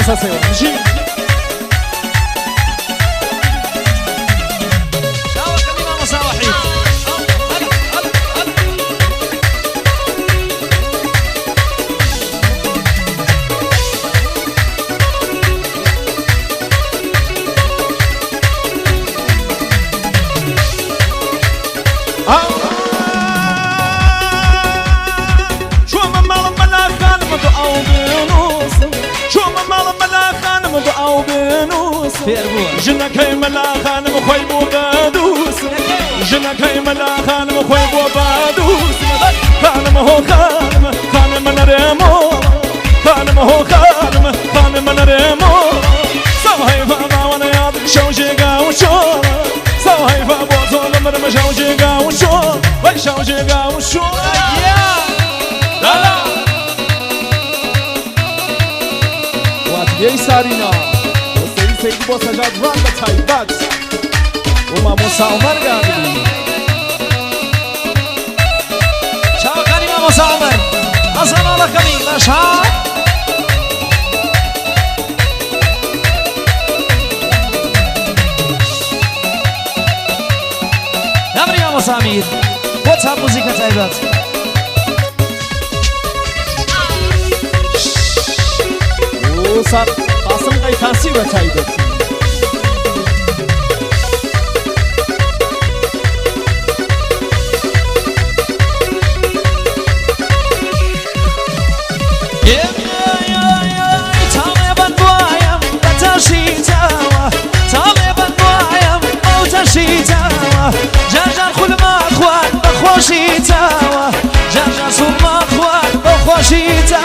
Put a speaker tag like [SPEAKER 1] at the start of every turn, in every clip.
[SPEAKER 1] بس سيوا نجي
[SPEAKER 2] شاوة كلمة مساوحين
[SPEAKER 1] أو بنوس جنك هي ملا خانم خوي بو بدوس جنك هي ملا خانم خوي بو بدوس خانم هو خانم نرمو خانم هو خانم نرمو سوهي فما وانا ياد شوجي قاوشو سوهي فبوزو لمرم شوجي قاوشو وي شوجي قاوشو لا لا واتبيي سارينا سيد بوسا جادوان بتايبات وما موسى عمر قابلي
[SPEAKER 2] شاو كلمة موسى عمر حسن الله كمين مشهد دمري يا موسى عمير واتساب موسيقى تايبات
[SPEAKER 1] وصار قاسم قيتاسي وتايبت
[SPEAKER 2] جرجر خل ما اخوان بخوشي تاوى جرجر صوب ما اخوان بخوشي تاوى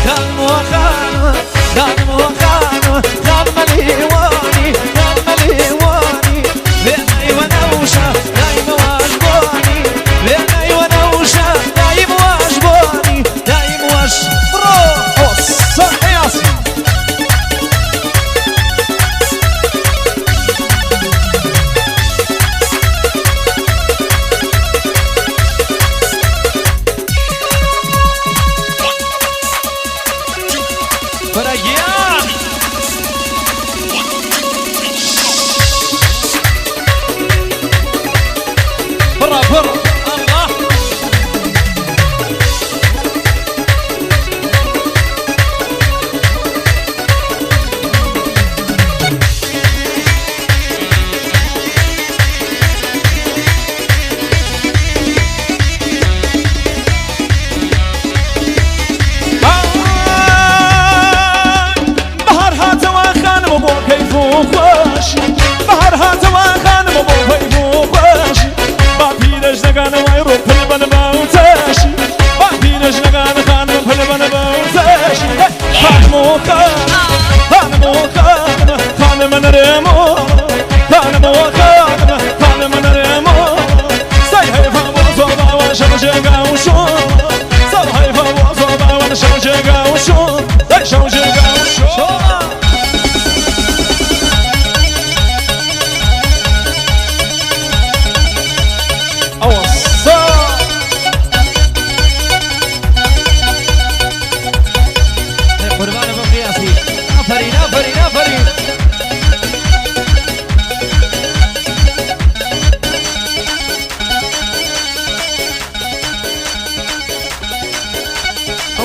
[SPEAKER 2] خانم وخانم خانم وخانم خانم الهواني خانم الهواني بيني ونوشة دايما واجبوني بيني ونوشة دايما واجبوني دايما واجبوني
[SPEAKER 1] صح ياسين بهر هاتوا خانم بو بو خوش با پیرش نگان وای رو پل بن باوتش با پیرش نگان خانم پل بن باوتش خانم خانم نرمو خانم نرمو سای هی فا بو با شوجه گاوشو سای هی فا بو با شوجه گاوشو سای شوجه گاوشو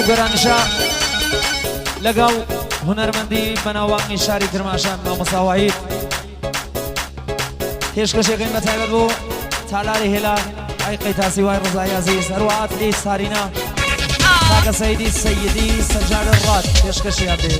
[SPEAKER 2] گرانشا لقاو هنرمندی بناواقی شاری کرماشان نامسا وحید پیشکشی قیمت عیبت بو تالاری هلا ای قیتاسی وای رضای عزیز اروعات لی سارینا ساق سیدی سجاد الراد پیشکشی عبدی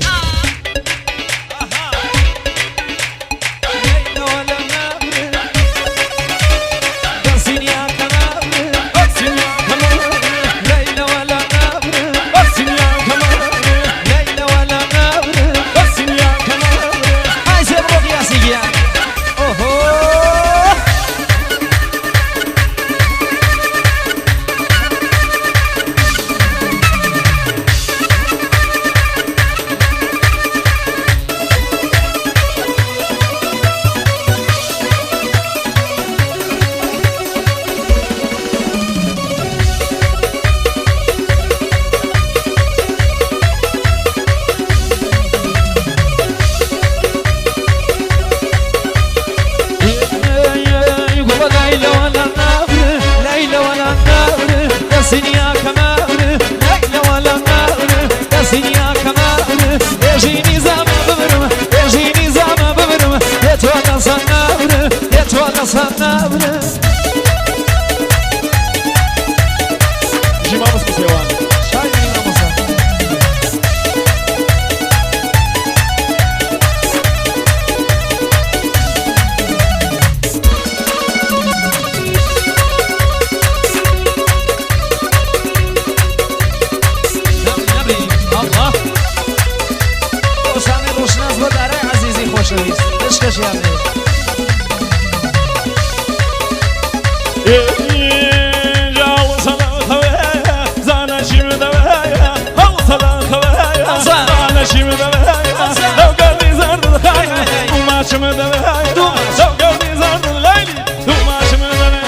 [SPEAKER 2] باش يا بيه
[SPEAKER 1] جاو صلاة خوايا زانا شيم دوايا هو صلاة خوايا زانا شيم دوايا لو قلبي زرد الخايا وما شم دوايا لو قلبي زرد الليلي وما شم دوايا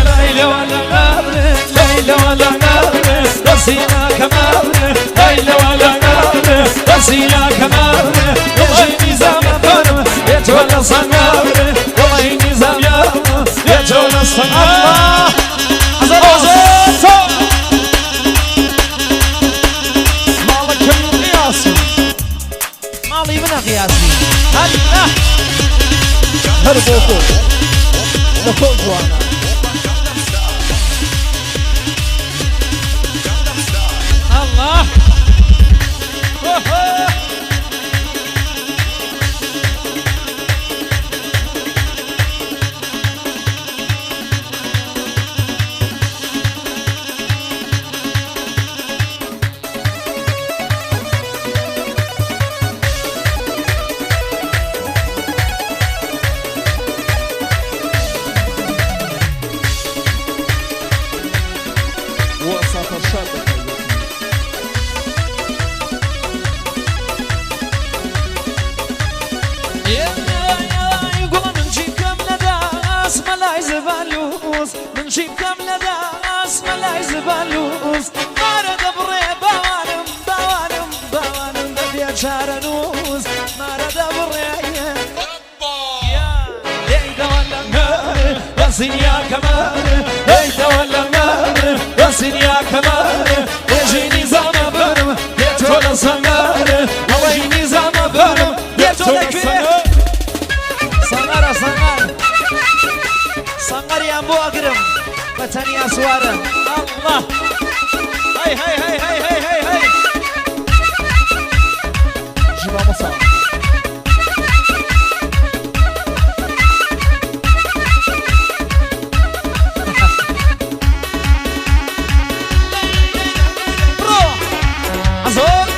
[SPEAKER 2] ليلى ولا نابرة ليلى ولا نابرة رسينا كمابرة ليلى ولا نابرة رسينا كمابرة يجي نظام فرم يتولى صنابرة يجي نظام يوم يتولى صنابرة مالك من قياسي مالي من قياسي هلا
[SPEAKER 1] هربوكو لفوق جوانا
[SPEAKER 2] الله
[SPEAKER 1] وسط الشرق
[SPEAKER 2] يقول نجيب كم لداس ملاي زبالوس نجيب كم لداس ملاي زبالوس مارد بري بوانم بوانم بوانم بدي شارنوس مارد بري يا ليدا ولا نار راسين يا كمان ليدا ولا نار راسين يا كمان يجي نظام برم يتولى صنار ويجي نظام برم يتولى كبير صنار صنار صنار يا ابو اكرم فتني يا سواره الله هاي هاي هاي هاي هاي هاي هاي
[SPEAKER 1] جبا مصار
[SPEAKER 2] برو عزور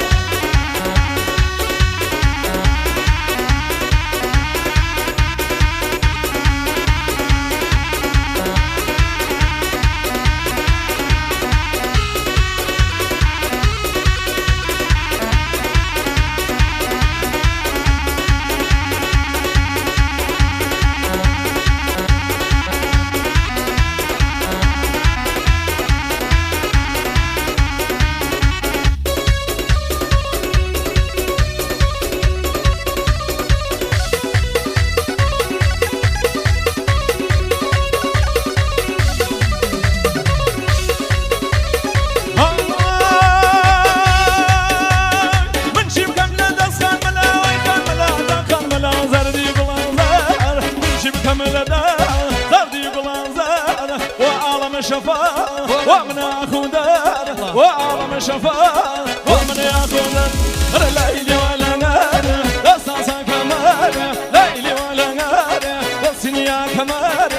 [SPEAKER 1] شفاء ومن اخو دار وعالم شفاء ومن اخو دار ليلي ولا نار اساسا كمار ليلي ولا نار بسني يا كمار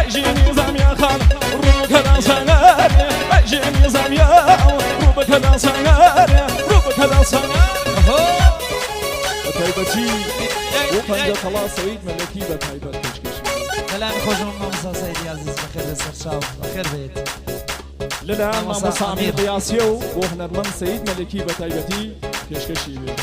[SPEAKER 1] ايجي نظام يا خال روبك لا صغار ايجي نظام يا روبك لا صغار روبك لا صغار وتايبتي وفنجة خلاص سعيد ملكي بتايبت كشكش
[SPEAKER 2] كلامي خوش من مامسا سيدي عزيز بخير السرشاو بخير بيت
[SPEAKER 1] للآن مامسا عمير قياسيو وهنرمن سعيد ملكي بتايبتي كشكشي بيت